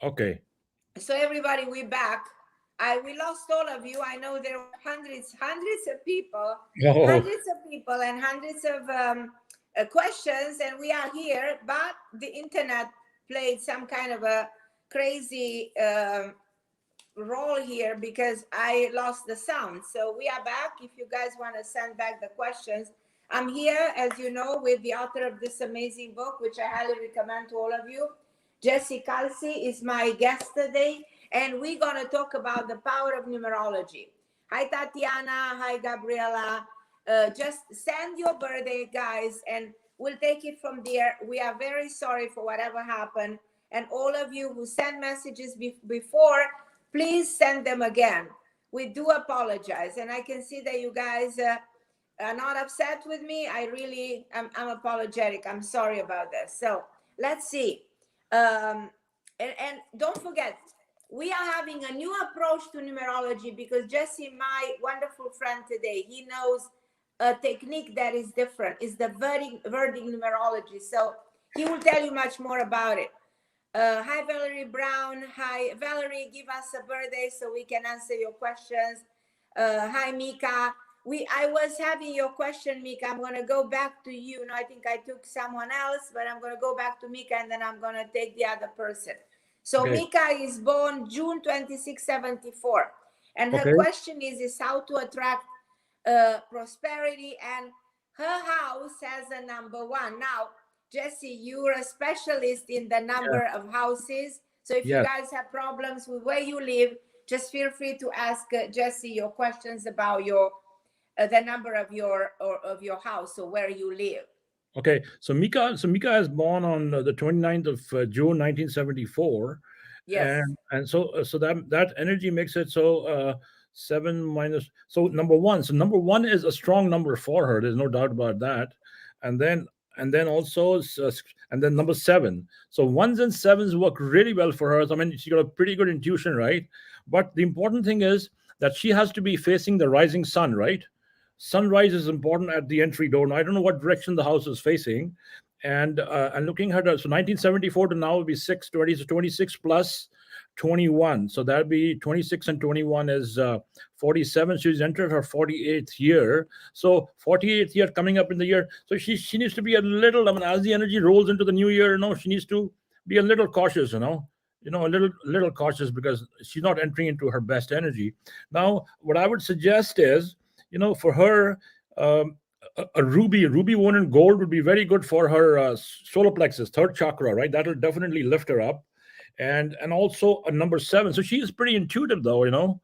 Okay. So everybody, we're back. We lost all of you. I know there were hundreds of people, Oh, and hundreds of questions, and we are here. But the internet played some kind of a crazy role here because I lost the sound. So we are back. If you guys want to send back the questions, I'm here, as you know, with the author of this amazing book, which I highly recommend to all of you. Jesse Kalsi is my guest today, and we're going to talk about the power of numerology. Hi, Tatiana. Hi, Gabriela. Just send your birthday, guys, and we'll take it from there. We are very sorry for whatever happened. And all of you who sent messages before, please send them again. We do apologize. And I can see that you guys are not upset with me. I really, I'm apologetic. I'm sorry about this. So let's see. And don't forget, we are having a new approach to numerology because Jesse, my wonderful friend today, he knows a technique that is different. It's the wording numerology. So he will tell you much more about it. Hi, Valerie Brown. Hi, Valerie. Give us a birthday so we can answer your questions. Hi, Mika. I was having your question, Mika. I'm going to go back to you. No, I think I took someone else, but I'm going to go back to Mika and then I'm going to take the other person. So okay. Mika is born June 26, 74. And her Okay. question is how to attract prosperity. And her house has a number 1. Now, Jesse, you're a specialist in the Yeah. number of houses. So if you Yes. guys have problems with where you live, just feel free to ask Jesse your questions about your the number of your house or where you live. Okay. So Mika is born on the 29th of June 1974, Yes. and so that energy makes it so seven minus so number one. So number one is a strong number for her. There's no doubt about that. And then also and then number seven. So ones and sevens work really well for her. So, I mean, she got a pretty good intuition, right? But the important thing is that she has to be facing the rising sun, right? Sunrise is important at the entry door. Now I don't know what direction the house is facing, and looking at her, so 1974 to now would be 620, so 26 plus 21, so that'd be 26 and 21 is 47. She's entered her 48th year, so 48th year coming up in the year. So she needs to be a little. I mean, as the energy rolls into the new year, she needs to be a little cautious. A little cautious because she's not entering into her best energy. Now, what I would suggest is, for her, a ruby worn in gold would be very good for her solar plexus, third chakra, right? That'll definitely lift her up, and also a number seven. So she is pretty intuitive, though.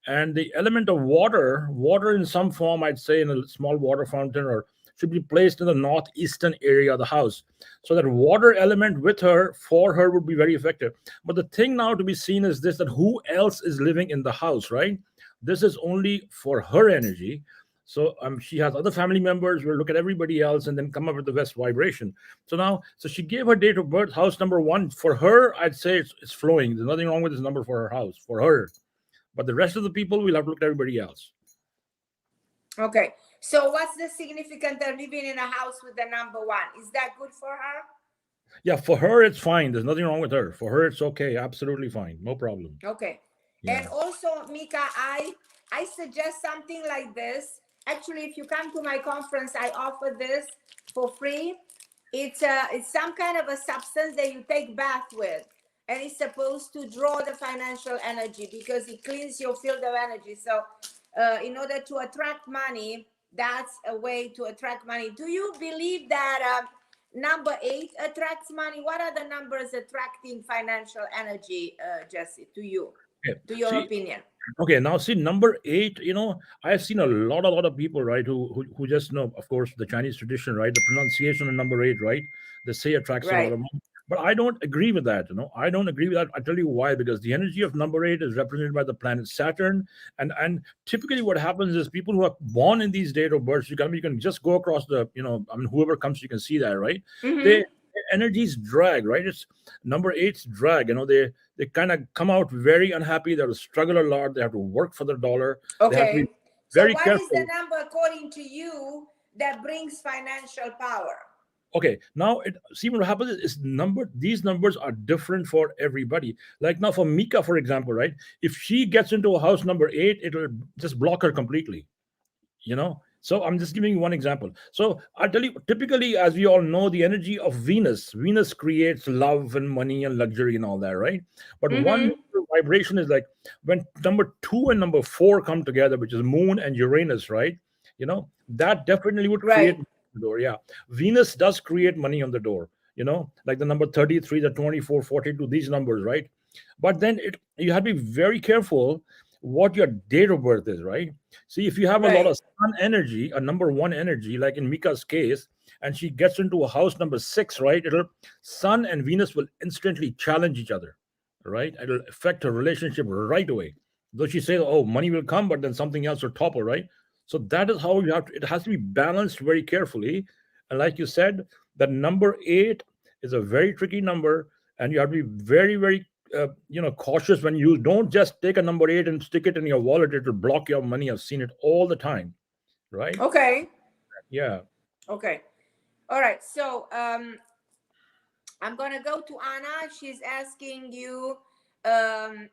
And the element of water in some form, I'd say, in a small water fountain, or should be placed in the northeastern area of the house, so that water element with her for her would be very effective. But the thing now to be seen is this: that who else is living in the house, right? This is only for her energy. So she has other family members. We'll look at everybody else and then come up with the best vibration. So she gave her date of birth, house number one. For her, I'd say it's flowing. There's nothing wrong with this number for her house, for her. But the rest of the people, we'll have to look at everybody else. Okay. So what's the significance of living in a house with the number 1? Is that good for her? Yeah, for her, it's fine. There's nothing wrong with her. For her, it's okay. Absolutely fine. No problem. Okay. And Yeah. also, Mika, I suggest something like this. Actually, if you come to my conference, I offer this for free. It's some kind of a substance that you take bath with, and it's supposed to draw the financial energy because it cleans your field of energy. So, in order to attract money, that's a way to attract money. Do you believe that number 8 attracts money? What are the numbers attracting financial energy, Jesse, Okay. to your See, opinion? okay, now see number eight. I've seen a lot of people, right, who just know, of course, the Chinese tradition, right, the pronunciation of number eight, right. They say attracts a lot Right. of money, but I don't agree with that. I don't agree with that. I tell you why. Because the energy of number eight is represented by the planet Saturn, and typically what happens is people who are born in these date of births, you can just go across I mean, whoever comes, you can see that, right. They Mm-hmm. energies drag, right. It's number eight's drag. They kind of come out very unhappy. They have to struggle a lot. They have to work for the dollar. They have to be Okay. So very what is the careful. number according to you that brings financial power? Okay, now see what happens is these numbers are different for everybody. Like now for Mika, for example, right? If she gets into a house number 8, it'll just block her completely. So I'm just giving you one example. So I'll tell you, typically, as we all know, the energy of Venus creates love and money and luxury and all that, right? But one Mm-hmm. vibration is like when number 2 and number 4 come together, which is Moon and Uranus, right? That definitely would create Right. the door. Yeah, Venus does create money on the door. Like the number 33, the 24, 42, these numbers, right? But then you have to be very careful what your date of birth is, right? See, if you have a lot of Right. sun energy, a number 1 energy, like in Mika's case, and she gets into a house number 6, right? Sun and Venus will instantly challenge each other, right? It'll affect her relationship right away. Though she says, "Oh, money will come," but then something else will topple, right? So that is how you have to. It has to be balanced very carefully. And like you said, the number 8 is a very tricky number, and you have to be very, very cautious when you don't just take a number 8 and stick it in your wallet. It will block your money. I've seen it all the time, right? Okay. Yeah. Okay. All right. So I'm gonna go to Anna. She's asking you. Um,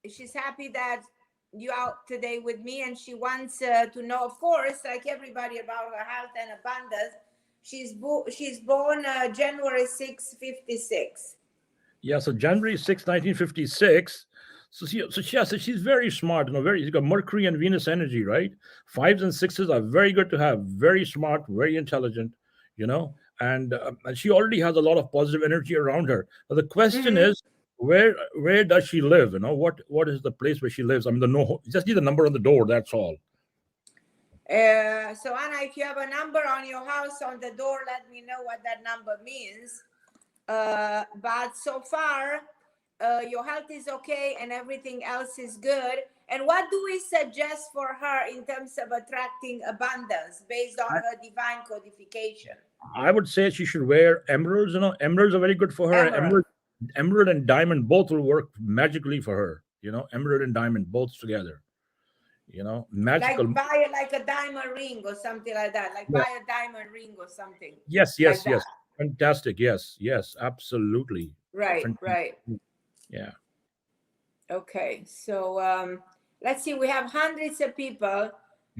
she's happy that you out today with me, and she wants to know, of course, like everybody, about her health and abundance. She's born January 6, 56. Yeah, so January 6, 1956. So she's very smart, she's got Mercury and Venus energy, right? Fives and sixes are very good to have, very smart, very intelligent, and she already has a lot of positive energy around her. But the question Mm-hmm. is, where does she live? What is the place where she lives? I mean, just need the number on the door. That's all. So Anna, if you have a number on your house on the door, let me know what that number means. But so far, your health is okay and everything else is good. And what do we suggest for her in terms of attracting abundance based on I, her divine codification? I would say she should wear emeralds. Emeralds are very good for her. Emerald. Emerald and diamond both will work magically for her. Emerald and diamond both together. Magical. Like buy like a diamond ring or something like that. Like Yeah. buy a diamond ring or something Yes, like yes, that. yes. Fantastic. Yes, yes, absolutely. Right, Fan- right. Yeah. Okay, so let's see. We have hundreds of people.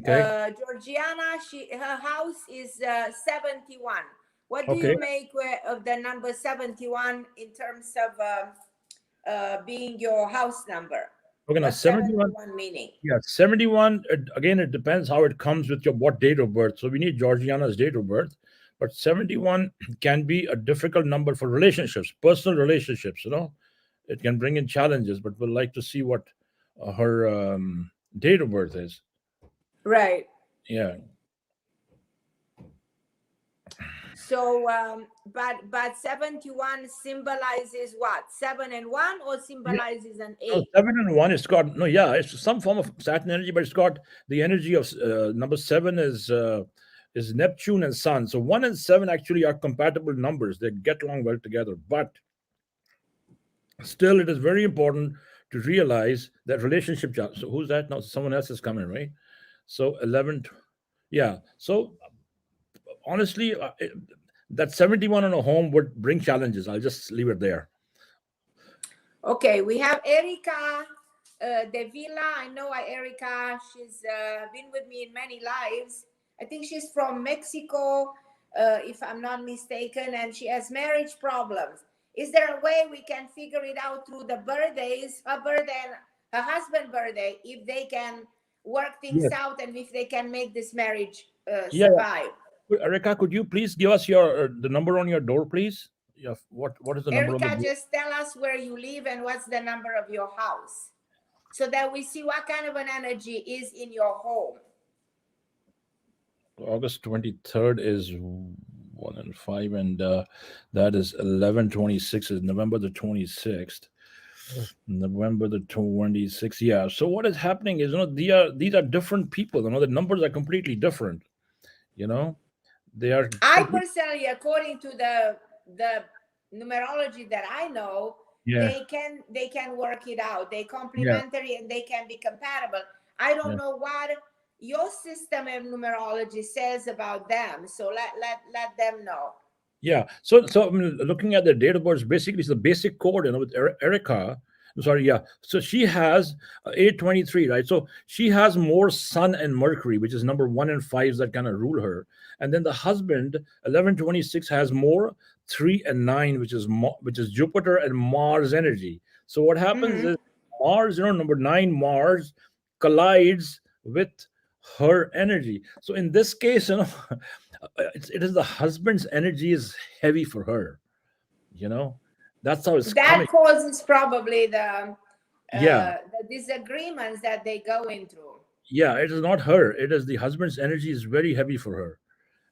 Okay. Georgiana, her house is 71. What do Okay. you make of the number 71 in terms of being your house number? Okay. Now What's 71. 71 meaning? Yeah, 71. Again, it depends how it comes with your what date of birth. So we need Georgiana's date of birth. But 71 can be a difficult number for relationships, personal relationships. It can bring in challenges, but we'd like to see what her date of birth is. Right. Yeah. So, but 71 symbolizes what? 7 and 1, or Yeah. symbolizes an No, 8? 7 and 1, it's got no, yeah, it's some form of Saturn energy, but it's got the energy of number 7 is Neptune and Sun. So 1 and 7 actually are compatible numbers. They get along well together. But still, it is very important to realize that relationship. So who's that now? Someone else is coming, right? So 11. Yeah. So honestly, that 71 on a home would bring challenges. I'll just leave it there. Okay, we have Erica De Villa. I know Erica. She's been with me in many lives. I think she's from Mexico, if I'm not mistaken, and she has marriage problems. Is there a way we can figure it out through the birthdays, her birthday and her husband's birthday, if they can work things Yes. out and if they can make this marriage Yeah. survive? Erica, could you please give us your the number on your door, please? Yeah. What is the number on the Erica, door? just tell us where you live and what's the number of your house, so that we see what kind of an energy is in your home. August 23rd is 1 and 5, and that is 11/26 is November the 26th. November the 26th. Yeah. So what is happening is, these are different people. The numbers are completely different. You know, they are I complete. personally, according to the numerology that I know, Yeah. they can work it out. They Yeah. complementary and they can be compatible. I don't Yeah. know what your system of numerology says about them, so let them know. Yeah. So I mean, looking at the date of birth, basically it's the basic code, with Erica. I'm sorry, yeah. So she has 823, right? So she has more Sun and Mercury, which is number one and fives that kind of rule her. And then the husband, 1126, has more three and nine, which is Jupiter and Mars energy. So what happens Mm-hmm. is Mars, number nine, Mars collides with her energy. So in this case, it is the husband's energy is heavy for her. You know, that's how it's That coming. causes probably Yeah, the disagreements that they going through. yeah. It is not her. It is the husband's energy is very heavy for her,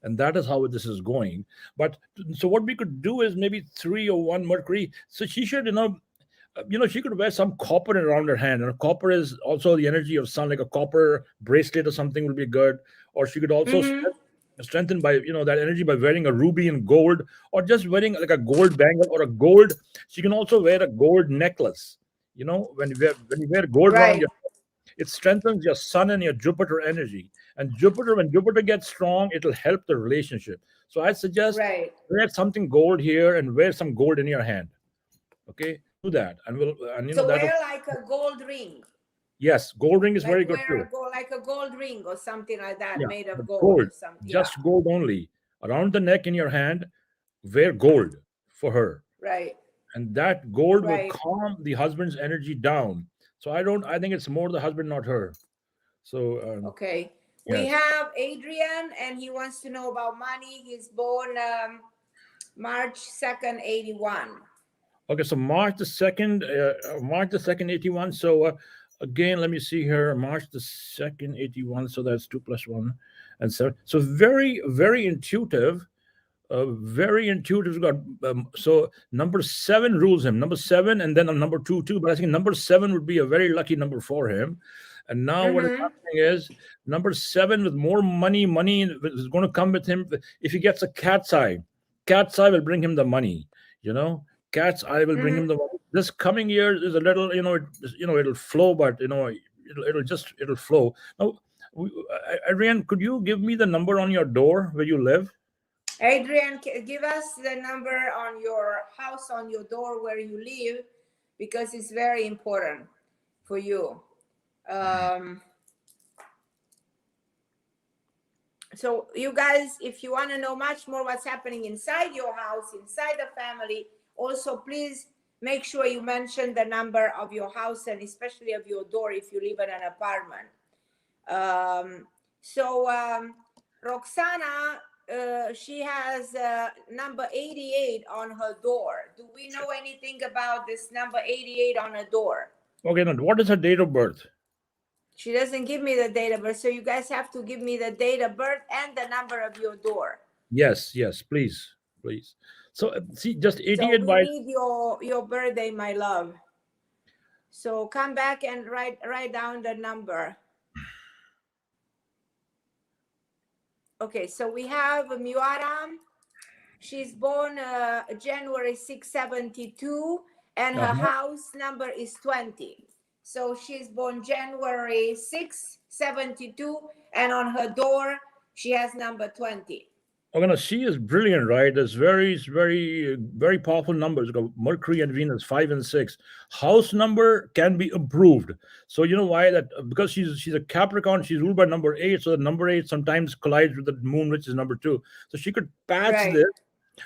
and that is how this is going. But so what we could do is maybe 3 or 1 Mercury. So she should, she could wear some copper around her hand. And copper is also the energy of sun, like a copper bracelet or something would be good. Or she could also Mm-hmm. strengthen by that energy by wearing a ruby and gold, or just wearing like a gold bangle or a gold. She can also wear a gold necklace. When you wear gold around Right, your, it strengthens your sun and your Jupiter energy. And Jupiter, when Jupiter gets strong, it'll help the relationship. So I suggest right. wear something gold here and wear some gold in your hand. Okay, do that, and So that'll. wear like a gold ring, Yes, gold ring is like very good wear too. a gold, like a gold ring or something like that, Yeah, made but of gold gold, or something. Yeah, just gold only around the neck in your hand. Wear gold for her, right, and that gold will right. calm the husband's energy down. So I don't. I think it's more the husband, not her. So Okay. We yes. have Adrian, and he wants to know about money. He's born March 2nd, 81. Okay, so March the second, 81. So again, let me see here. March the second, 81. So that's 2 plus 1 and 7. So very, very intuitive. Very intuitive. Got so number seven rules him. Number seven, and then a number two too. But I think number seven would be a very lucky number for him. And now what is Mm-hmm. happening is number seven with more money. Money is going to come with him if he gets a cat's eye. Cat's eye will bring him the money. You know, cat's eye will bring him Mm-hmm. the money. This coming year is a little. It'll flow, but it'll flow. Now, Ariane, could you give me the number on your door where you live? Adrian, give us the number on your house, on your door where you live, because it's very important for you. Um, so you guys, if you want to know much more what's happening inside your house, inside the family, also please make sure you mention the number of your house and especially of your door if you live in an apartment. So Roxana, she has number 88 on her door. Do we know anything about this number 88 on her door? Okay, now what is her date of birth? She doesn't give me the date of birth, so you guys have to give me the date of birth and the number of your door. Yes, yes, please, please. So see, just So 88 we by. need your birthday, my love. So come back and write down the number. Okay, so we have Muaram. She's born January 6, 72, and her Uh-huh. house number is 20. So she's born January 6, 72, and on her door, she has number 20. Okay, now she is brilliant, right? There's very, very powerful numbers. You've got Mercury and Venus, 5 and 6. House number can be improved. So you know why that? Because she's a Capricorn. She's ruled by number 8. So the number 8 sometimes collides with the moon, which is number 2. So she could patch Right, this.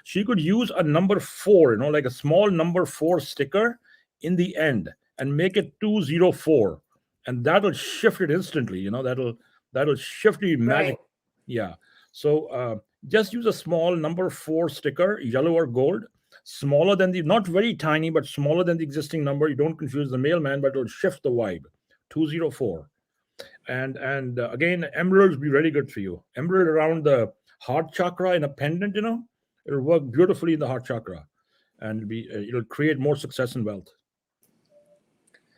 She could use a number 4, like a small number 4 sticker in the end, and make it 204, and that'll shift it instantly. That'll shift the magic. right. Yeah. So just use a small number 4 sticker, yellow or gold, smaller than not very tiny, but smaller than the existing number. You don't confuse the mailman, but it'll shift the vibe. 204. And again, emeralds be very good for you. Emerald around the heart chakra in a pendant, it'll work beautifully in the heart chakra, and it'll create more success and wealth.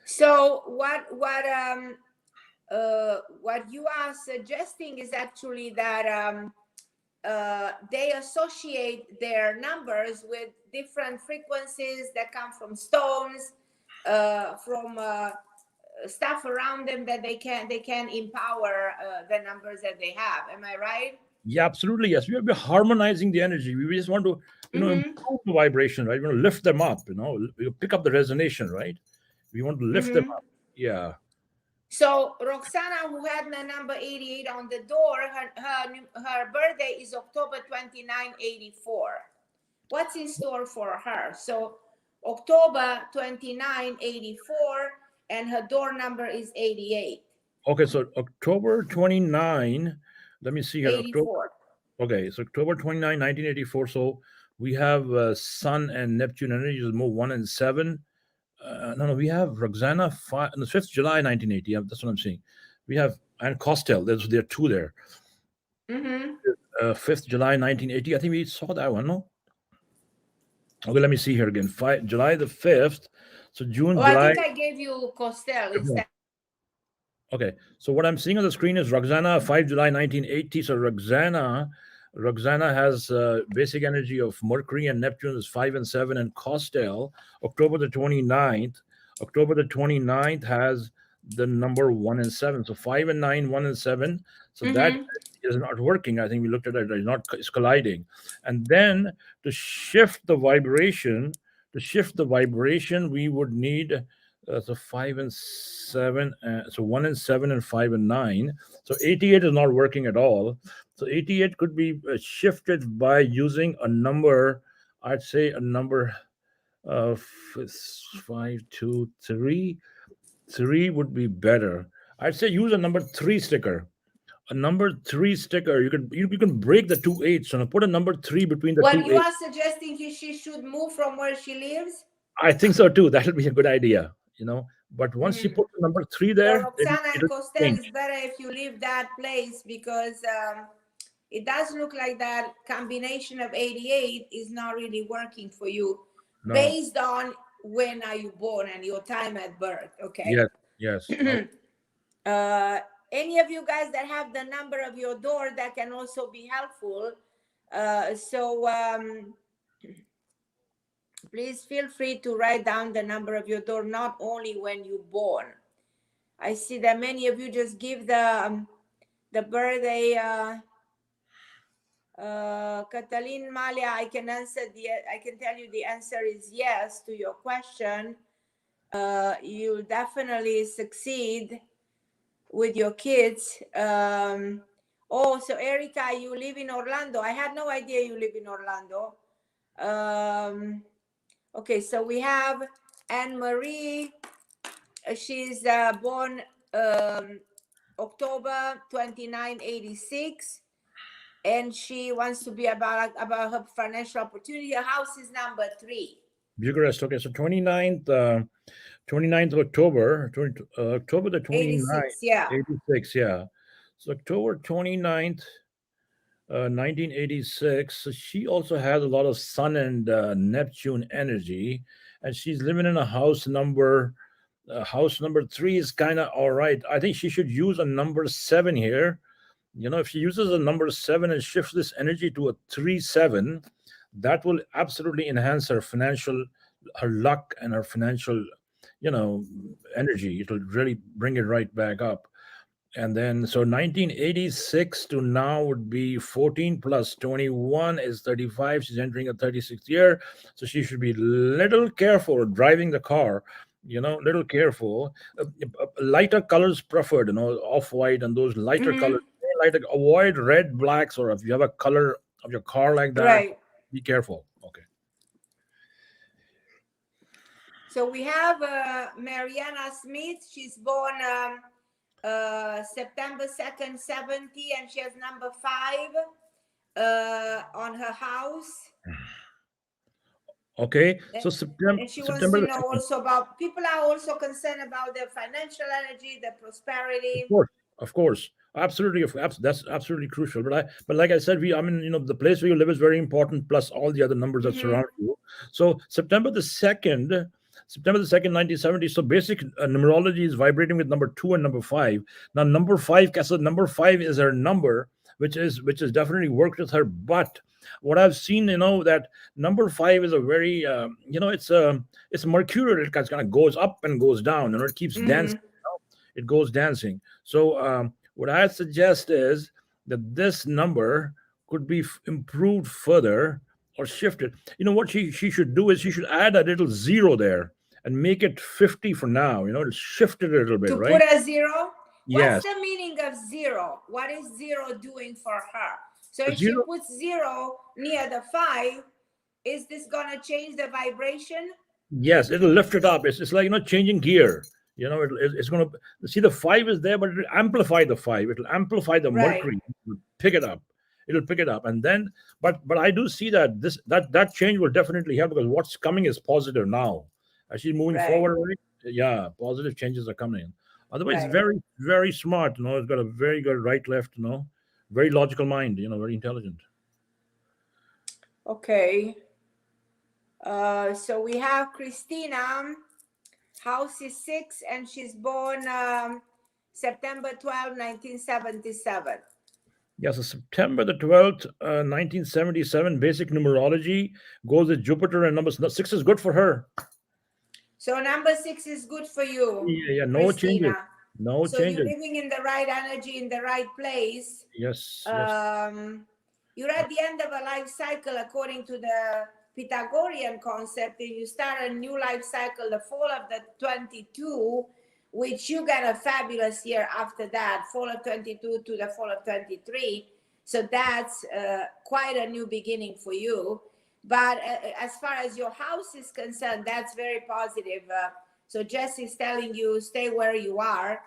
So what you are suggesting is actually that they associate their numbers with different frequencies that come from stones, from stuff around them that they can empower the numbers that they have. Am I right? Yeah, absolutely. Yes, we're harmonizing the energy. We just want to Mm-hmm. improve the vibration, right? We want to lift them up, we pick up the resonation, right? We want to lift them Mm-hmm. up. Yeah. So Roxana, who had the number 88 on the door, her birthday is October 29, 84. What's in store for her? So October 29, 84, and her door number is 88. Okay, so October 29, let me see here. October. 84. Okay, so October 29, 1984. So we have Sun and Neptune energies move 1 and 7. No, we have Roxana, 5, no, 5th July 1980. Yeah, that's what I'm seeing. We have, and Costel, there are two there. Mm-hmm. 5th July 1980. I think we saw that one, no? Okay, let me see here again. July the 5th. So June, Oh, I July. think I gave you Costel instead. Okay, so what I'm seeing on the screen is Roxana, 5 July 1980. So Roxana has basic energy of Mercury and Neptune is 5 and 7, and Costel, October the 29th. October the 29th has the number 1 and 7. So 5 and 9, 1 and 7. So that Mm-hmm. is not working. I think we looked at it, it's colliding. And then to shift the vibration, we would need so 5 and 7, so 1 and 7 and 5 and 9. So 88 is not working at all. So 88 could be shifted by using a number. I'd say a number of 5, 2, 3. 3 would be better. I'd say use a number 3 sticker. A number 3 sticker. You can break the two eights and put a number 3 between the Well, two you eights. are suggesting she should move from where she lives? I think so too. That'll be a good idea. But once you Mm. put the number 3 So there, Roxana and it'll Costel change. is better if you leave that place because it does look like that combination of 88 is not really working for you No. based on when are you born and your time at birth. Okay. Yes. Yes. No. Any of you guys that have the number of your door, that can also be helpful. Please feel free to write down the number of your door, not only when you're born. I see that many of you just give the birthday. Katalin Malia, I can tell you the answer is yes to your question. You'll definitely succeed with your kids. So Erica, you live in Orlando. I had no idea you live in Orlando. Okay, so we have Anne Marie. She's born October 29, 86. And she wants to be about her financial opportunity. Her house is number 3. Bucharest. Okay, so 29th of October, October the 29th, 86, yeah. 86, yeah. So October 29th, 1986. So she also has a lot of Sun and Neptune energy, and she's living in a house number 3 is kind of all right. I think she should use a number 7 here. If she uses a number 7 and shifts this energy to a 3-7, that will absolutely enhance her luck and her financial, energy. It'll really bring it right back up. And then, so 1986 to now would be 14 plus 21 is 35. She's entering a 36th year. So she should be little careful driving the car, little careful. Lighter colors preferred, off-white and those lighter colors. Avoid red, blacks, or if you have a color of your car like that, Right. be careful. Okay. So we have Mariana Smith. She's born September 2nd, 70, and she has number 5 on her house. Okay, so September. And she wants to know also about, people are also concerned about their financial energy, their prosperity. Of course, absolutely. That's absolutely crucial. But like I said, the place where you live is very important. Plus all the other numbers that surround you. So September the 2nd, 1970. So basic numerology is vibrating with number 2 and number 5. Now number 5 is her number, which is definitely worked with her. But what I've seen, that number 5 is a very, it's mercurial. It kind of goes up and goes down, and it keeps dancing. It goes dancing. So what I suggest is that this number could be improved further, or shift it. You know what she should do is she should add a little zero there and make it 50 for now. To shift it a little bit, To right? put a zero? What's Yes. the meaning of zero? What is zero doing for her? So if she Zero. puts zero near the 5, is this going to change the vibration? Yes, it'll lift it up. It's like changing gear. It's going to see the 5 is there, but it'll amplify the 5. It'll amplify the Right. mercury. It'll pick it up. It'll pick it up, and then, but I do see that that change will definitely help, because what's coming is positive now. As she's moving Right. forward, right? Yeah, positive changes are coming. Otherwise, Right. very very smart. It's got a very good right left. Very logical mind. Very intelligent. Okay. So we have Christina. House is 6, and she's born September 12, 1977. Yeah, so September the 12th, 1977, basic numerology goes with Jupiter, and number 6 is good for her. So number 6 is good for you, Yeah, no changes. Christina. No So changes. you're living in the right energy, in the right place. Yes, yes. You're at the end of a life cycle according to the Pythagorean concept, and you start a new life cycle, the fall of the 22, which you got a fabulous year after that, fall of 22 to the fall of 23. So that's quite a new beginning for you. But as far as your house is concerned, that's very positive. So Jesse's telling you, stay where you are.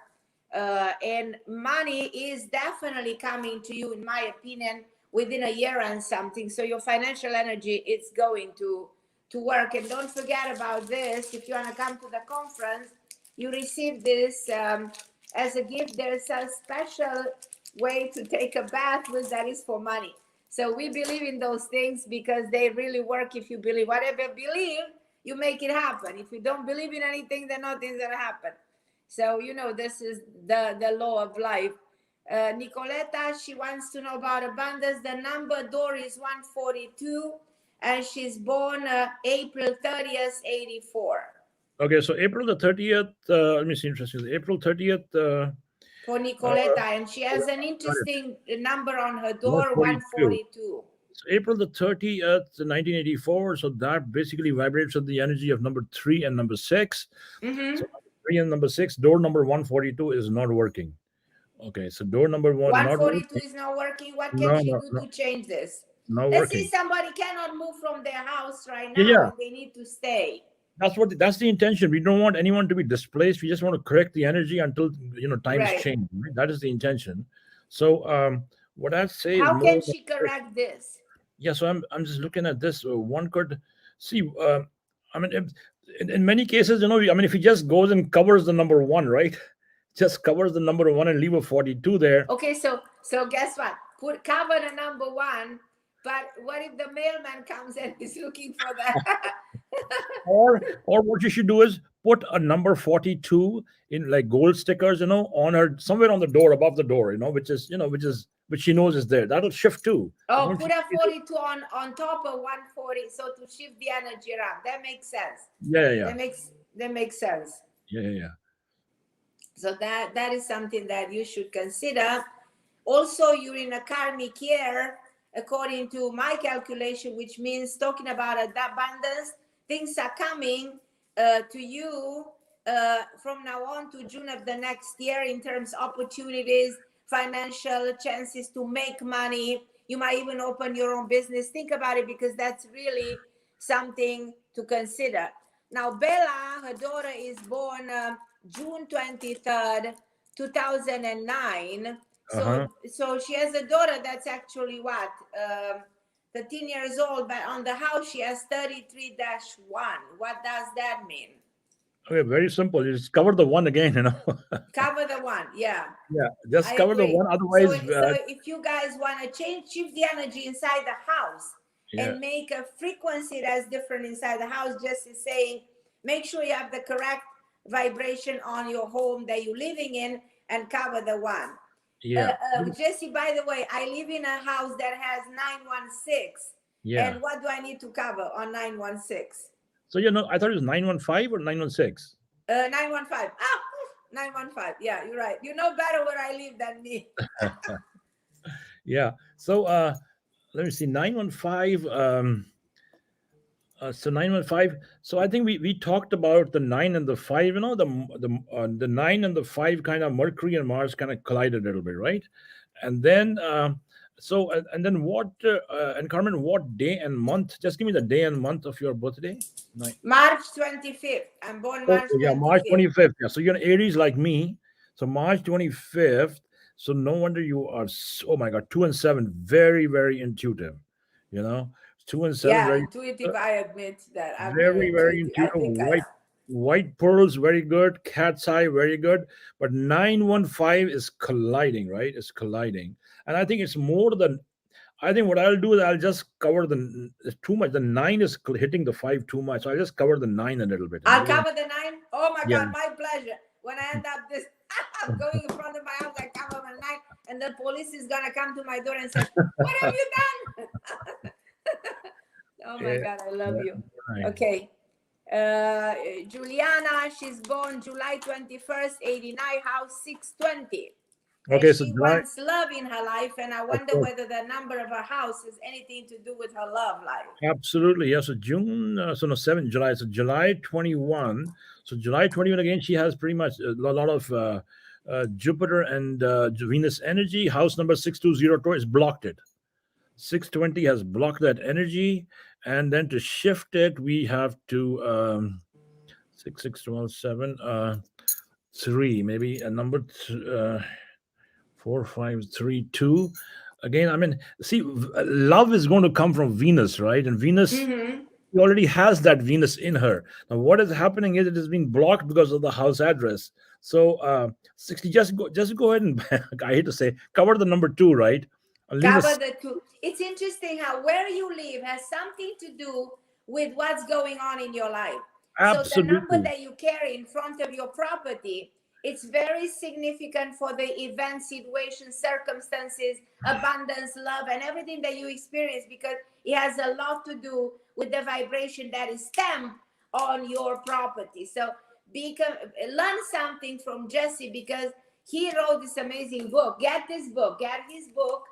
And money is definitely coming to you, in my opinion, within a year and something. So your financial energy is going to work. And don't forget about this. If you want to come to the conference, you receive this as a gift. There's a special way to take a bath with that is for money. So we believe in those things because they really work. If you believe, whatever you believe, you make it happen. If you don't believe in anything, then nothing's going to happen. So, this is the law of life. Nicoletta, she wants to know about abundance. The number door is 142, and she's born April 30th, 84. Okay, so April the 30th, let me see, interesting. April 30th. For Nicoletta, and she has an interesting number on her door, 142. 142. So April the 30th, 1984. So that basically vibrates with the energy of number 3 and number 6. Mm-hmm. So 3 and number 6, door number 142 is not working. Okay, so door number 142 is not working. What can she do to change this? Not Let's working. see, somebody cannot move from their house right now, Yeah. and they need to stay. That's the intention. We don't want anyone to be displaced. We just want to correct the energy until times Right. change. Right? That is the intention. So what I'd say How is can more. she correct this? Yeah, so I'm just looking at this. One could see. I mean, in many cases, if he just goes and covers the number 1, right? Just covers the number 1 and leave a 42 there. Okay, so guess what? Cover the number 1. But what if the mailman comes and is looking for that? Or what you should do is put a number 42 in like gold stickers, on her, somewhere on the door, above the door, which she knows is there. That'll shift too. Oh, put a 42 on top of 140, so to shift the energy around. That makes sense. Yeah. That makes sense. Yeah. So that is something that you should consider. Also, you're in a karmic year, according to my calculation, which means talking about abundance. Things are coming to you from now on to June of the next year in terms of opportunities, financial chances to make money. You might even open your own business. Think about it, because that's really something to consider. Now, Bella, her daughter, is born June 23rd, 2009. So she has a daughter that's actually 13 years old, but on the house she has 33-1. What does that mean? Okay, very simple. You just cover the 1 again, Cover the 1, yeah. Yeah, just cover the 1. Otherwise, so if you guys want to shift the energy inside the house and make a frequency that's different inside the house, just is saying, make sure you have the correct vibration on your home that you're living in, and cover the 1. Yeah. Jesse, by the way, I live in a house that has 916. Yeah. And what do I need to cover on 916? So, I thought it was 915 or 916. 915. 915. Yeah, you're right. You know better where I live than me. Yeah. So let me see. 915. So 915. So I think we talked about the nine and the five. The nine and the five kind of Mercury and Mars kind of collided a little bit, right? And then and then what? And Carmen, what day and month? Just give me the day and month of your birthday. Nine. March 25th. I'm born Oh March yeah, March 25th. 25th. Yeah, so you're an Aries like me. So March 25th. So no wonder you are. Oh my God, 2 and 7, very very intuitive. You know, 2 and 7, Yeah, very intuitive. I admit that I'm very very intuitive. I intuitive. think I am. White pearls, very good. Cat's eye, very good. But 915 is colliding, right? It's colliding, and I think it's more than. I think what I'll do is I'll just cover it's too much. The nine is hitting the five too much, so I'll just cover the nine a little bit and I'll leave it. cover the 9. Oh my Yeah. God, my pleasure. When I end up this, I'm going in front of my house, I cover my 9, and the police is gonna come to my door and says, "What have you done?" Oh my Yeah. God, I love Yeah. you. Nine. Okay. Juliana, she's born July 21st, 89, house 620. And Okay, so she July. wants love in her life, and I Of wonder course. whether the number of her house has anything to do with her love life. Absolutely, yeah. So June, so no, 7th July. So July 21. So July 21 again, she has pretty much a lot of Jupiter and Venus energy. House number 6202 is blocked it. 620 has blocked that energy. And then to shift it, we have to 6 6 12 7 3, maybe a number 4 5 3 2. Again, I mean, see, love is going to come from Venus, right? And Venus, Mm-hmm. she already has that Venus in her. Now, what is happening is it is being blocked because of the house address. So, 60, just go ahead and I hate to say, cover the number two, right? And leave Cover us. the two. It's interesting how where you live has something to do with what's going on in your life. So the number Absolutely. that you carry in front of your property, it's very significant for the event, situation, circumstances, abundance, love, and everything that you experience, because it has a lot to do with the vibration that is stamped on your property. So become learn something from Jesse, because he wrote this amazing book. Get this book, get his book,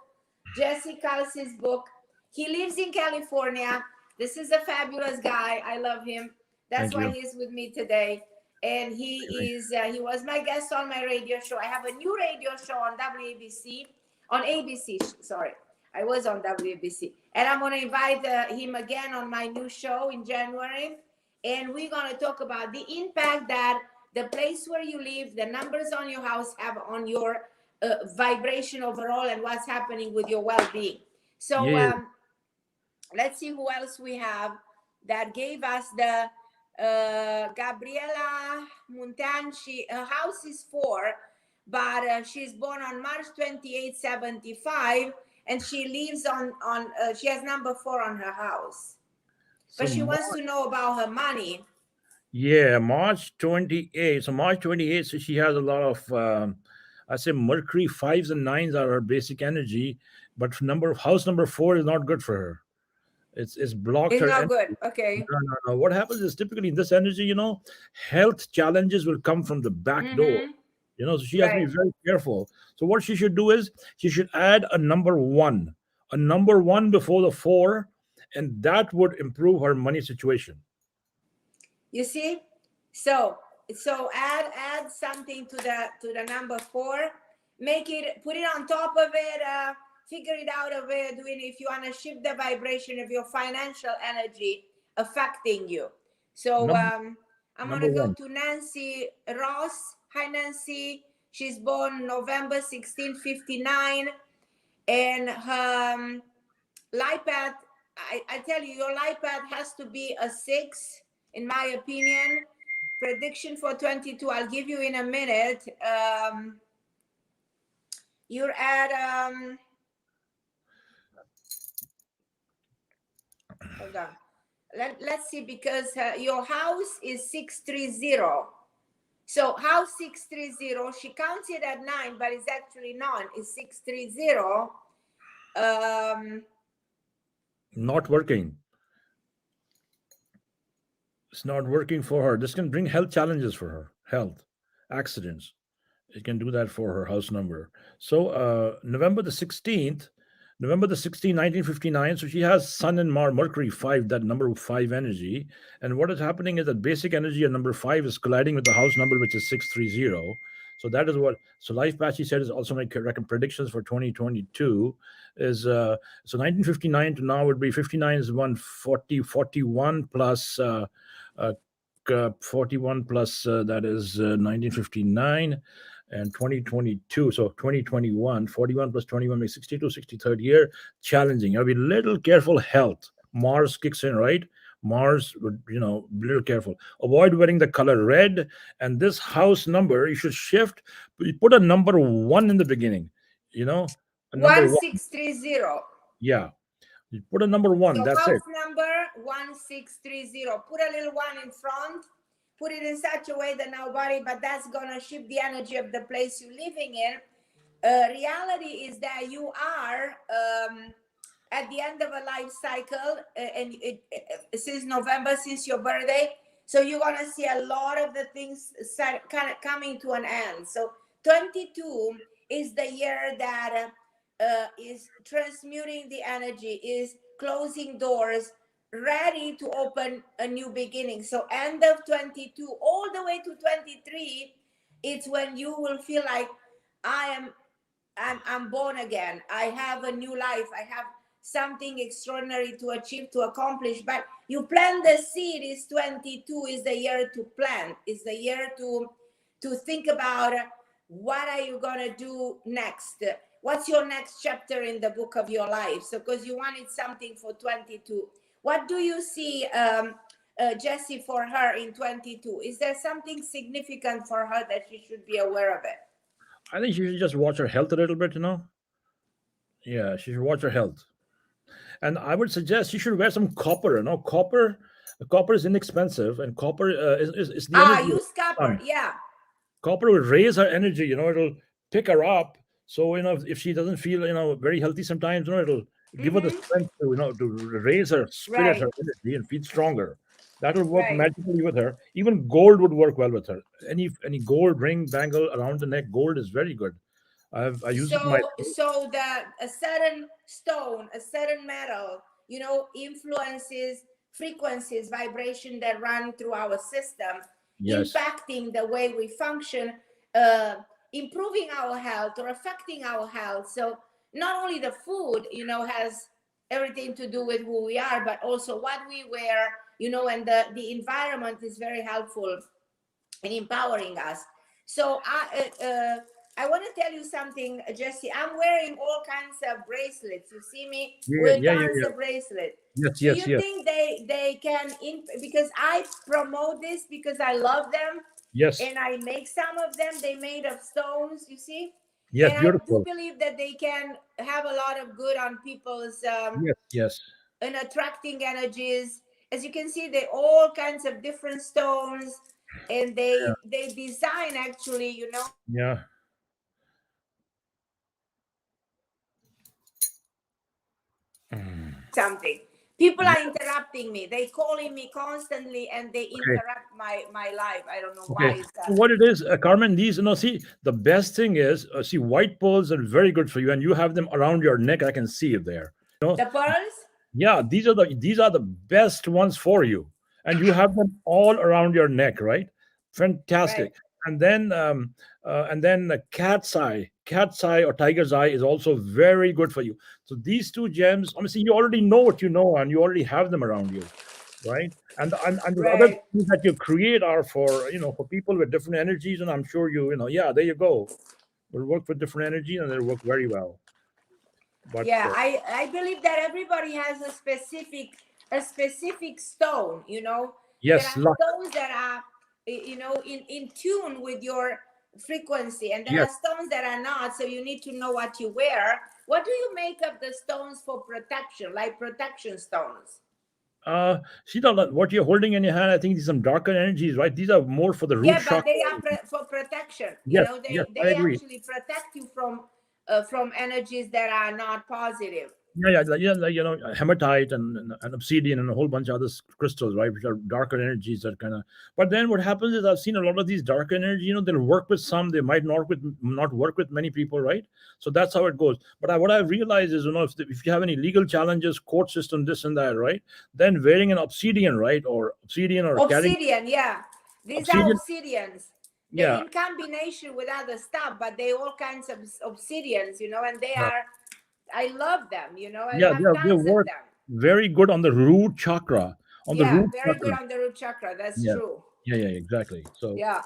Jesse Kalsi's book. He lives in California. This is a fabulous guy. I love him. That's Thank why you. he's with me today. And he was my guest on my radio show. I have a new radio show on WABC, on ABC, sorry. I was on WABC. And I'm going to invite him again on my new show in January. And we're going to talk about the impact that the place where you live, the numbers on your house have on your vibration overall, and what's happening with your well-being. So Yeah. let's see who else we have that gave us the Gabriela Muntan. Her house is 4, but she's born on March 28, 75, and she lives on she has number 4 on her house, So but she wants to know about her money. yeah, March 28th. So March 28th, so she has a lot of, I say Mercury fives and nines are her basic energy, but house number four is not good for her. It's blocked It's her not energy. good. Okay. No, no, no. What happens is typically in this energy, health challenges will come from the back door. Mm-hmm. So she has to be Right. very careful. So what she should do is she should add a number one before the four, and that would improve her money situation. You see, so add something to the number 4. Make it, put it on top of it. Figure it out a way of doing it if you want to shift the vibration of your financial energy affecting you. So Number I'm number gonna go one. to Nancy Ross. Hi Nancy. She's born November 1659, and her life path, I tell you, your life path has to be a 6, in my opinion. Prediction for 22, I'll give you in a minute. You're at, hold on. Let's see, because your house is 630. So house 630, she counts it at 9, but it's actually not. It's 630. Not working. It's not working for her. This can bring health challenges for her. Health, accidents. It can do that for her house number. So November the 16th, November the 16th, 1959. So she has Sun and Mercury 5, that number 5 energy. And what is happening is that basic energy at number 5 is colliding with the house number, which is 630. So that is what. So Life Path, she said, is also making predictions for 2022. Is So 1959 to now would be 59 is 140, 41 plus. Uh, 41 plus that is 1959 and 2022. So 2021, 41 plus 21 makes 62, 63rd year. Challenging. I'll be little careful. Health. Mars kicks in, right? Mars would, little careful. Avoid wearing the color red. And this house number, you should shift. You put a number one in the beginning, a number one. 1630. Yeah. You put a number one. So That's house it. number 1630. Put a little one in front. Put it in such a way that nobody, but that's gonna shift the energy of the place you're living in. Reality is that you are at the end of a life cycle, and since November, since your birthday, so you're gonna see a lot of the things kind of coming to an end. So 22 is the year that is transmuting the energy, is closing doors, ready to open a new beginning. So end of 22 all the way to 23, it's when you will feel like I'm born again. I have a new life. I have something extraordinary to achieve, to accomplish. But you plant the seed. Is 22 is the year to plant. Is the year to think about what are you gonna do next. What's your next chapter in the book of your life? So because you wanted something for 22. What do you see, Jessie, for her in 22? Is there something significant for her that she should be aware of it? I think she should just watch her health a little bit. Yeah, she should watch her health. And I would suggest she should wear some copper. Copper is inexpensive, and copper is the energy of Use the copper. sun. Yeah. Copper will raise her energy. It'll pick her up. So if she doesn't feel very healthy sometimes, it'll give her the strength to raise her spirit, Right. her energy, and feel stronger. That will work Right. magically with her. Even gold would work well with her. Any gold ring bangle around the neck, gold is very good. I use it So myself. a certain stone, a certain metal, influences frequencies, vibration that run through our system, Yes. impacting the way we function, improving our health or affecting our health. So not only the food, has everything to do with who we are, but also what we wear, and the environment is very helpful in empowering us. So I want to tell you something, Jesse. I'm wearing all kinds of bracelets. You see me Yeah, with yeah, yeah, tons yeah. of bracelets. Yes, Do yes, you yes, think they can, because I promote this because I love them, yes, and I make some of them. They made of stones, you see, yes. and I do Beautiful. believe that they can have a lot of good on people's Yes, yes. and attracting energies. As you can see, they all kinds of different stones, and Yeah, they design actually, yeah. Mm. something. People Yeah. are interrupting me. They calling me constantly, and they Okay. interrupt my life. I don't know why Okay. is So that. what it is, Carmen, these, see, the best thing is, see, white pearls are very good for you, and you have them around your neck. I can see it there. The pearls, Yeah, these are the best ones for you, and you have them all around your neck, right? right? Fantastic. And then the cat's eye or tiger's eye is also very good for you. So these two gems, honestly, you already know what you know, and you already have them around you, right? And the other Right. things that you create are for people with different energies, and I'm sure yeah, there you go. Will work with different energy, and they'll work very well. But Yeah, I believe that everybody has a specific stone. There yes, are luck. stones that are in tune with your frequency, and there Yes. are stones that are not. So you need to know what you wear. What do you make of the stones for protection, like protection stones? See what you're holding in your hand. I think these are some darker energies, right? These are more for the root Yeah, but chakra. they are for protection. Yes, yes, they I they agree. actually protect you from energies that are not positive. Hematite and obsidian and a whole bunch of other crystals, right, which are darker energies that kind of. But then what happens is I've seen a lot of these dark energy. They'll work with some, they might not work with many people, right? So that's how it goes. But what I realize is, if you have any legal challenges, court system, this and that, right, then wearing an obsidian, right, or obsidian or carrying Obsidian, yeah. These are obsidian, obsidians. They yeah, in combination with other stuff, but they all kinds of obsidians, and they yeah, are. I love them. I yeah, have they tons of work them. very good on the root chakra, on the Yeah, root very good chakra. on the root chakra. That's Yeah, true. yeah, exactly. So Yeah.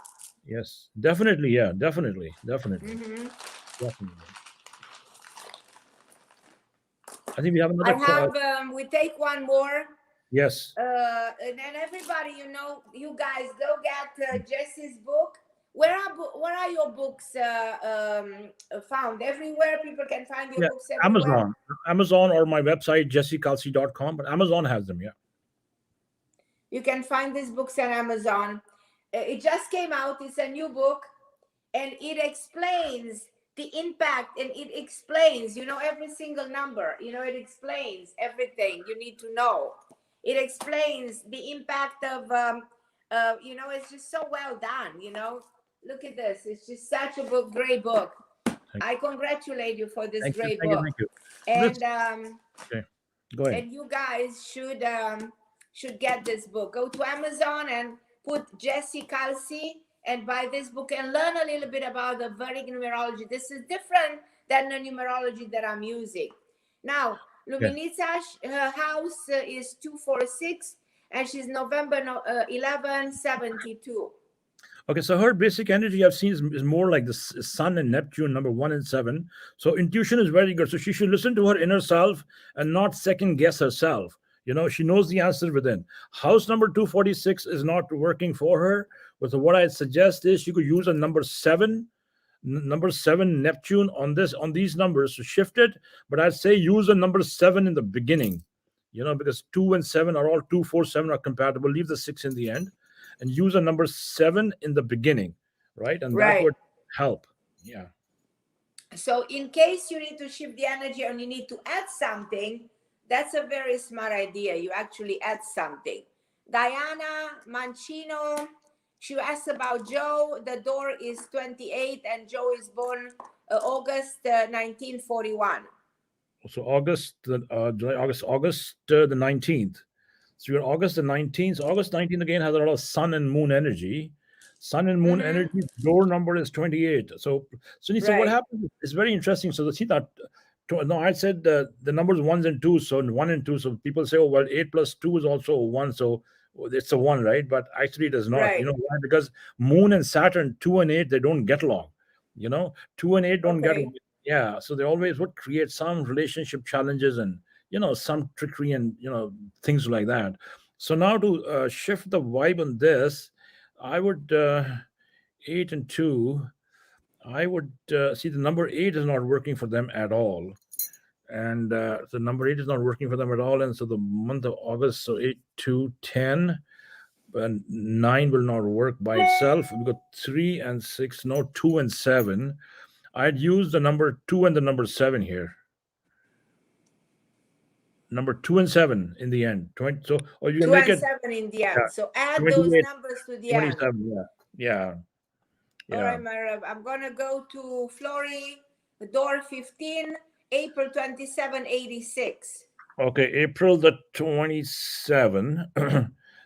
yes, definitely. Yeah, definitely. Hmm. Definitely. I think we have I another call. have. We take one more. Yes. And then everybody, you guys go get Jesse's book. Where are your books found? Everywhere. People can find your Yeah. books everywhere. Amazon or my website, jessekalsi.com, but Amazon has them. Yeah. You can find these books on Amazon. It just came out. It's a new book, and it explains the impact, and it explains, every single number. It explains everything you need to know. It explains the impact of, it's just so well done. Look at this. It's just such a great book. Thank I congratulate you for this thank you. great Thank you. book, Thank you. So and let's okay. Go ahead. you guys should get this book. Go to Amazon and put Jesse Kalsi and buy this book and learn a little bit about the Vedic numerology. This is different than the numerology that I'm using now. Okay. Luminita, her house is 246, and she's November 1172. Okay, so her basic energy I've seen is more like the Sun and Neptune, number 1 and 7. So intuition is very good. So she should listen to her inner self and not second guess herself. She knows the answer within. House number 246 is not working for her. But so what I suggest is she could use a number 7 Neptune on these numbers to shift it. But I'd say use a number 7 in the beginning. Because 2 and 7 are all 2, 4, 7 are compatible. Leave the 6 in the end and use a number 7 in the beginning, right? And that Right. would help. Yeah. So in case you need to shift the energy and you need to add something, that's a very smart idea. You actually add something. Diana Mancino, she asked about Joe. The door is 28 and Joe is born August 1941. So August the 19th. So you're August the 19th. So August 19th again has a lot of sun and moon energy. Sun and moon Mm-hmm. energy, door number is 28. So what Right. happens is very interesting. So see that no, I said the numbers ones and twos. So 1 and 2. So people say, oh well, 8 plus 2 is also 1. So it's a 1, right? But actually it is not. You Right. know why? Because moon and Saturn, 2 and 8, they don't get along. 2 and 8 don't get along. Okay. Yeah. So they always would create some relationship challenges and some trickery and things like that. So now to shift the vibe on this, I would 8 and 2. I would see the number 8 is not working for them at all, and the number 8 is not working for them at all. And so the month of August, so 8, 2, 10, and 9 will not work by itself. We got 3 and 6, no 2 and 7. I'd use the number 2 and the number 7 here. Number 2 and 7 in the end. 20. So, or you can 2 make and it 7 in the yeah, end. So add those 28, numbers to the end. 27. Yeah, yeah, All yeah. right, Mara, I'm going to go to Flory, door 15, April 27, 86. Okay, April the 27.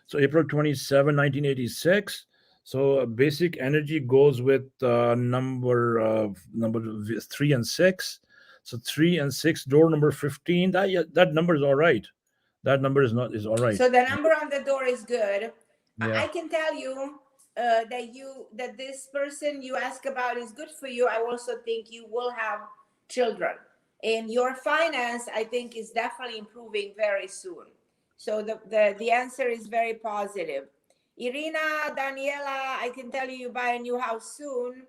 So April 27, 1986. So basic energy goes with number 3 and 6. So 3 and 6, door number 15. That number is all right. That number is all right. So the number on the door is good. Yeah. I can tell you that this person you ask about is good for you. I also think you will have children. And your finance, I think, is definitely improving very soon. So the answer is very positive. Irina, Daniela, I can tell you buy a new house soon.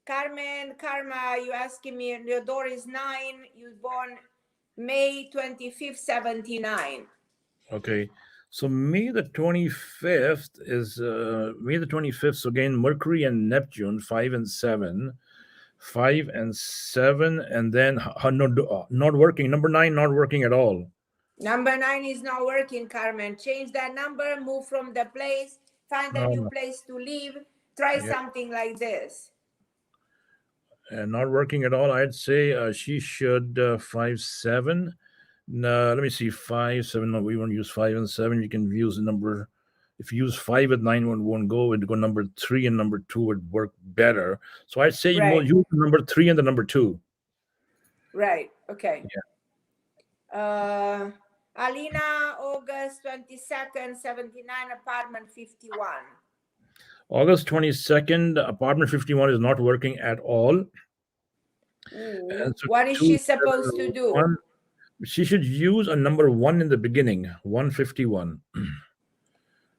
Carmen, Karma, you asking me, your door is 9, you born May 25th, 79. Okay. So May the 25th is May the 25th. So again, Mercury and Neptune, 5 and 7. 5 and 7, and then not working. Number 9 not working at all. Number 9 is not working, Carmen. Change that number, move from the place, find a No, new no. place to live. Try Yeah, something like this. not working at all. I'd say she should 5 7. No, let me see. 5 7. No, we won't use 5 and 7. You can use the number. If you use 5 with 9, it won't go. It'd go number 3 and number 2 would work better. So I'd say more Right. use the number 3 and the number 2. Right. Okay. Yeah. Alina, August 22nd, 79, apartment 51. August 22nd, apartment 51 is not working at all. And so What is 2 she supposed to do? 1, she should use a number 1 in the beginning. 151.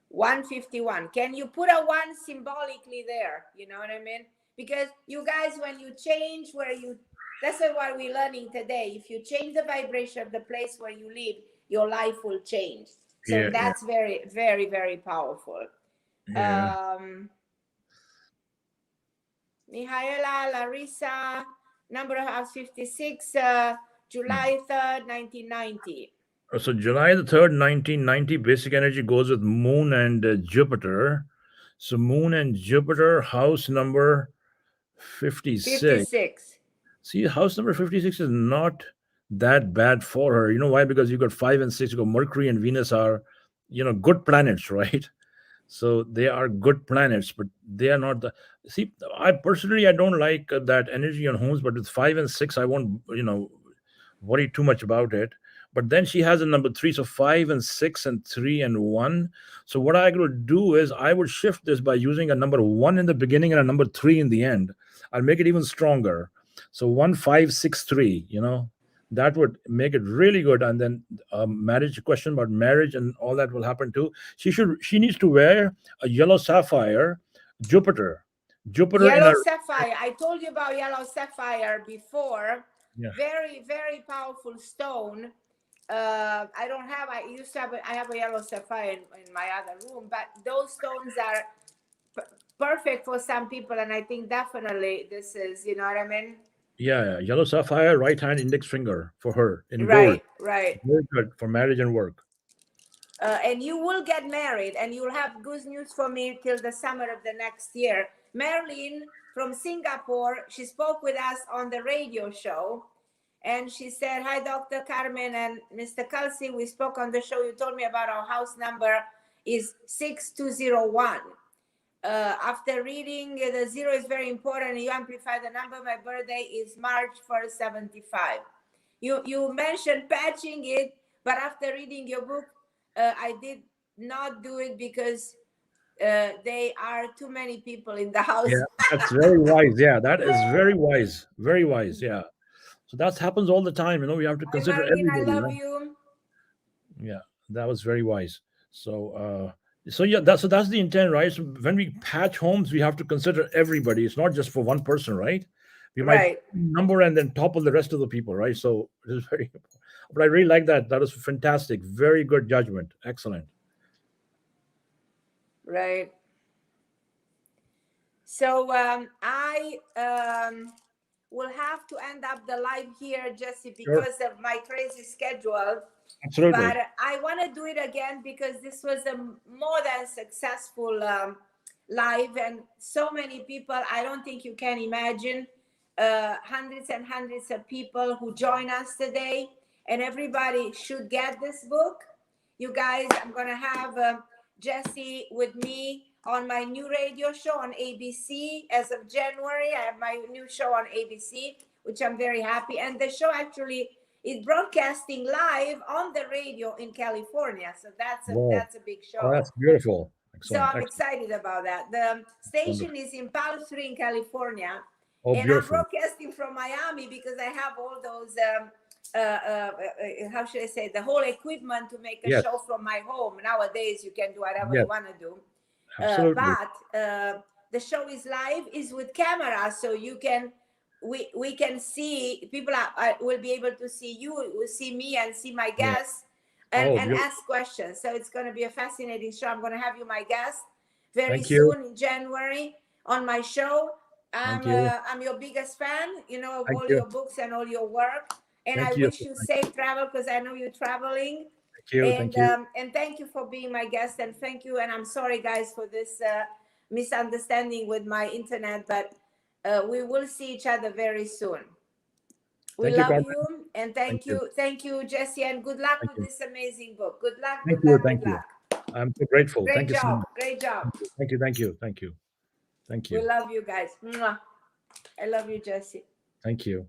151. Can you put a 1 symbolically there? You know what I mean? Because you guys, when you change where you, that's what we're learning today. If you change the vibration of the place where you live, your life will change. So Yeah, that's very, very, very powerful. yeah. Mihaela, Larissa, number of house 56, July 3rd, 1990. So July the 3rd, 1990, basic energy goes with Moon and Jupiter. So Moon and Jupiter, house number 56. 56. See, house number 56 is not that bad for her. You know why? Because you got 5 and 6, you got Mercury and Venus are, good planets, right? So they are good planets, but they are not the. See, I personally, I don't like that energy on homes, but with 5 and 6, I won't, worry too much about it. But then she has a number 3, so 5 and 6 and 3 and 1. So what I would do is I would shift this by using a number 1 in the beginning and a number 3 in the end. I'll make it even stronger. So 1563, that would make it really good. And then marriage, question about marriage and all that will happen too. She needs to wear a yellow sapphire, Jupiter in Yellow her. sapphire. I told you about yellow sapphire before. Yeah. Very, very powerful stone. I have a yellow sapphire in my other room, but those stones are perfect for some people. And I think definitely this is, you know what I mean? Yeah, yellow sapphire, right hand index finger for her in gold. Right. Very good for marriage and work. And you will get married, and you'll have good news for me till the summer of the next year. Marilyn from Singapore, she spoke with us on the radio show, and she said, "Hi, Dr. Carmen and Mr. Kalsi. We spoke on the show. You told me about our house number is 6201. After reading, the 0 is very important. You amplify the number. My birthday is March 1st, 75. You mentioned patching it, but after reading your book, I did not do it because they are too many people in the house. Yeah, that's very wise. Yeah, that is very wise. Very wise. Yeah. So that happens all the time. We have to Hi, consider Marilyn, I everybody. love you. Yeah, that was very wise. So yeah, that's the intent, right? So when we patch homes, we have to consider everybody. It's not just for one person, right? We might Right. number and then topple the rest of the people, right? So it is very. But I really like that. That was fantastic. Very good judgment. Excellent. Right. So I will have to end up the live here, Jesse, because of my crazy schedule. Absolutely. But I want to do it again because this was a more than successful live, and so many people, I don't think you can imagine, hundreds and hundreds of people who join us today, and everybody should get this book. You guys, I'm going to have Jesse with me on my new radio show on ABC as of January. I have my new show on ABC, which I'm very happy. And the show actually is broadcasting live on the radio in California. So that's a big show. Oh, that's beautiful. So I'm excited about that. The station is in Palo Alto in California. Oh, and beautiful. I'm broadcasting from Miami because I have all those, how should I say, the whole equipment to make a show from my home. Nowadays, you can do whatever you want to do. Absolutely. But the show is live, is with camera, so you can, we can see, people will be able to see you, will see me and see my guests and ask questions. So it's going to be a fascinating show. I'm going to have you my guest very soon in January on my show. Thank you. I'm your biggest fan, you know, of Thank all you. your books and all your work. And Thank I you. wish you safe travel, because I know you're traveling. Thank you. And Thank you. and thank you for being my guest, and thank you. And I'm sorry, guys, for this misunderstanding with my internet, but we will see each other very soon. We Thank you, love Carmen. you, and Thank you. thank you, Jesse, and good luck Thank with you. this amazing book. Good luck, Thank good you. luck, Thank good you. luck. I'm so grateful. Great Thank you so job, much. great job. Thank you. Thank you. Thank you. Thank We you. love you guys. Mwah. I love you, Jesse. Thank you.